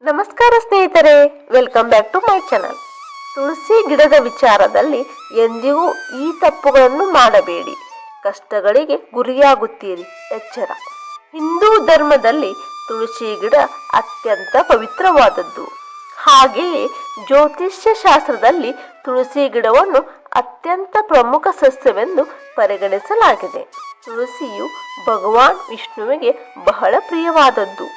ನಮಸ್ಕಾರ ಸ್ನೇಹಿತರೆ, welcome back to my channel. ತುಳಸಿ ಗಿಡದ ವಿಚಾರದಲ್ಲಿ ಎಂದಿಗೂ ಈ ತಪ್ಪುಗಳನ್ನು ಮಾಡಬೇಡಿ. ಕಷ್ಟಗಳಿಗೆ ಗುರಿಯಾಗುತ್ತೀರಿ, ಎಚ್ಚರ. ಹಿಂದೂ ಧರ್ಮದಲ್ಲಿ ತುಳಸಿ ಗಿಡ ಅತ್ಯಂತ ಪವಿತ್ರವಾದದ್ದು. ಹಾಗೆಯೇ ಜ್ಯೋತಿಷ್ಯ ಶಾಸ್ತ್ರದಲ್ಲಿ ತುಳಸಿ ಗಿಡವನ್ನು ಅತ್ಯಂತ ಪ್ರಮುಖ ಸಸ್ಯವೆಂದು ಪರಿಗಣಿಸಲಾಗಿದೆ. ತುಳಸಿಯು ಭಗವಾನ್ ವಿಷ್ಣುವಿಗೆ ಬಹಳ ಪ್ರಿಯವಾದದ್ದು.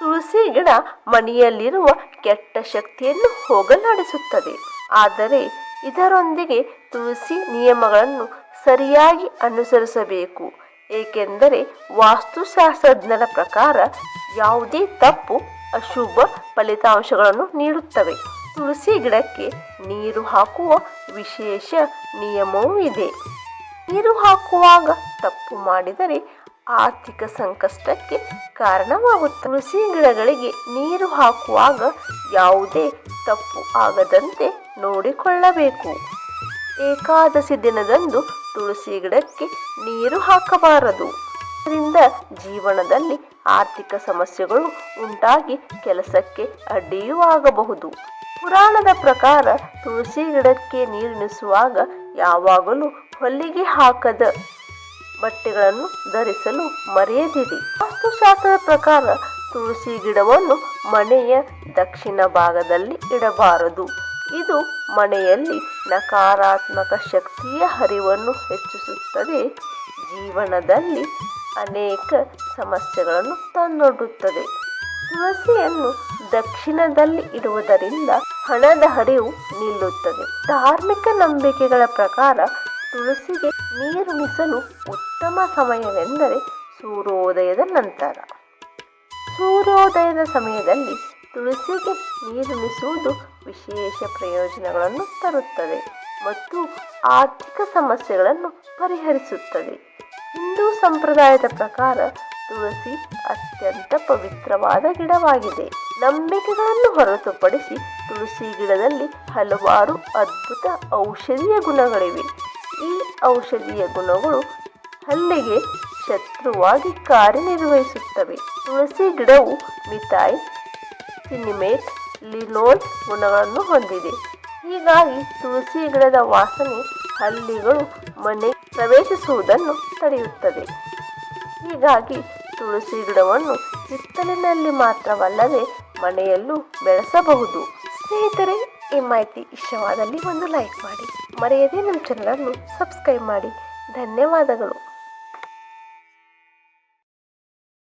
ತುಳಸಿ ಗಿಡ ಮನೆಯಲ್ಲಿರುವ ಕೆಟ್ಟ ಶಕ್ತಿಯನ್ನು ಹೋಗಲಾಡಿಸುತ್ತದೆ. ಆದರೆ ಇದರೊಂದಿಗೆ ತುಳಸಿ ನಿಯಮಗಳನ್ನು ಸರಿಯಾಗಿ ಅನುಸರಿಸಬೇಕು. ಏಕೆಂದರೆ ವಾಸ್ತುಶಾಸ್ತ್ರಜ್ಞರ ಪ್ರಕಾರ ಯಾವುದೇ ತಪ್ಪು ಅಶುಭ ಫಲಿತಾಂಶಗಳನ್ನು ನೀಡುತ್ತವೆ. ತುಳಸಿ ಗಿಡಕ್ಕೆ ನೀರು ಹಾಕುವ ವಿಶೇಷ ನಿಯಮವೂ ಇದೆ. ನೀರು ಹಾಕುವಾಗ ತಪ್ಪು ಮಾಡಿದರೆ ಆರ್ಥಿಕ ಸಂಕಷ್ಟಕ್ಕೆ ಕಾರಣವಾಗುತ್ತದೆ. ತುಳಸಿ ಗಿಡಗಳಿಗೆ ನೀರು ಹಾಕುವಾಗ ಯಾವುದೇ ತಪ್ಪು ಆಗದಂತೆ ನೋಡಿಕೊಳ್ಳಬೇಕು. ಏಕಾದಶಿ ದಿನದಂದು ತುಳಸಿ ಗಿಡಕ್ಕೆ ನೀರು ಹಾಕಬಾರದು. ಇದರಿಂದ ಜೀವನದಲ್ಲಿ ಆರ್ಥಿಕ ಸಮಸ್ಯೆಗಳು ಉಂಟಾಗಿ ಕೆಲಸಕ್ಕೆ ಅಡ್ಡಿಯೂ ಆಗಬಹುದು. ಪುರಾಣದ ಪ್ರಕಾರ ತುಳಸಿ ಗಿಡಕ್ಕೆ ನೀರುಣಿಸುವಾಗ ಯಾವಾಗಲೂ ಹೊಲಿಗೆ ಹಾಕದ ಬಟ್ಟೆಗಳನ್ನು ಧರಿಸಲು ಮರೆಯದಿರಿ. ವಾಸ್ತುಶಾಸ್ತ್ರದ ಪ್ರಕಾರ ತುಳಸಿ ಗಿಡವನ್ನು ಮನೆಯ ದಕ್ಷಿಣ ಭಾಗದಲ್ಲಿ ಇಡಬಾರದು. ಇದು ಮನೆಯಲ್ಲಿ ನಕಾರಾತ್ಮಕ ಶಕ್ತಿಯ ಹರಿವನ್ನು ಹೆಚ್ಚಿಸುತ್ತದೆ. ಜೀವನದಲ್ಲಿ ಅನೇಕ ಸಮಸ್ಯೆಗಳನ್ನು ತಂದೊಡ್ಡುತ್ತದೆ. ತುಳಸಿಯನ್ನು ದಕ್ಷಿಣದಲ್ಲಿ ಇಡುವುದರಿಂದ ಹಣದ ಹರಿವು ನಿಲ್ಲುತ್ತದೆ. ಧಾರ್ಮಿಕ ನಂಬಿಕೆಗಳ ಪ್ರಕಾರ ತುಳಸಿಗೆ ನೀರುಣಿಸಲು ಉತ್ತಮ ಸಮಯವೆಂದರೆ ಸೂರ್ಯೋದಯದ ನಂತರ. ಸೂರ್ಯೋದಯದ ಸಮಯದಲ್ಲಿ ತುಳಸಿಗೆ ನೀರುಣಿಸುವುದು ವಿಶೇಷ ಪ್ರಯೋಜನಗಳನ್ನು ತರುತ್ತದೆ ಮತ್ತು ಆರ್ಥಿಕ ಸಮಸ್ಯೆಗಳನ್ನು ಪರಿಹರಿಸುತ್ತದೆ. ಹಿಂದೂ ಸಂಪ್ರದಾಯದ ಪ್ರಕಾರ ತುಳಸಿ ಅತ್ಯಂತ ಪವಿತ್ರವಾದ ಗಿಡವಾಗಿದೆ. ನಂಬಿಕೆಗಳನ್ನು ಹೊರತುಪಡಿಸಿ ತುಳಸಿ ಗಿಡದಲ್ಲಿ ಹಲವಾರು ಅದ್ಭುತ ಔಷಧೀಯ ಗುಣಗಳಿವೆ. ಈ ಔಷಧೀಯ ಗುಣಗಳು ಹಲ್ಲಿಗೆ ಶತ್ರುವಾಗಿ ಕಾರ್ಯನಿರ್ವಹಿಸುತ್ತವೆ. ತುಳಸಿ ಗಿಡವು ಮಿಥೈಲ್, ಸಿನಿಮೇಟ್, ಲಿನೋಲ್ ಗುಣಗಳನ್ನು ಹೊಂದಿದೆ. ಹೀಗಾಗಿ ತುಳಸಿ ಗಿಡದ ವಾಸನೆ ಹಲ್ಲಿಗಳು ಮನೆ ಪ್ರವೇಶಿಸುವುದನ್ನು ತಡೆಯುತ್ತದೆ. ಹೀಗಾಗಿ ತುಳಸಿ ಗಿಡವನ್ನು ಹಿತ್ತಲಿನಲ್ಲಿ ಮಾತ್ರವಲ್ಲದೆ ಮನೆಯಲ್ಲೂ ಬೆಳೆಸಬಹುದು. ಸ್ನೇಹಿತರೆ, ಈ ಮಾಹಿತಿ ಇಷ್ಟವಾದಲ್ಲಿ ಒಂದು ಲೈಕ್ ಮಾಡಿ, ಮರೆಯದೇ ನಮ್ಮ ಚಾನಲನ್ನು ಸಬ್ಸ್ಕ್ರೈಬ್ ಮಾಡಿ. ಧನ್ಯವಾದಗಳು.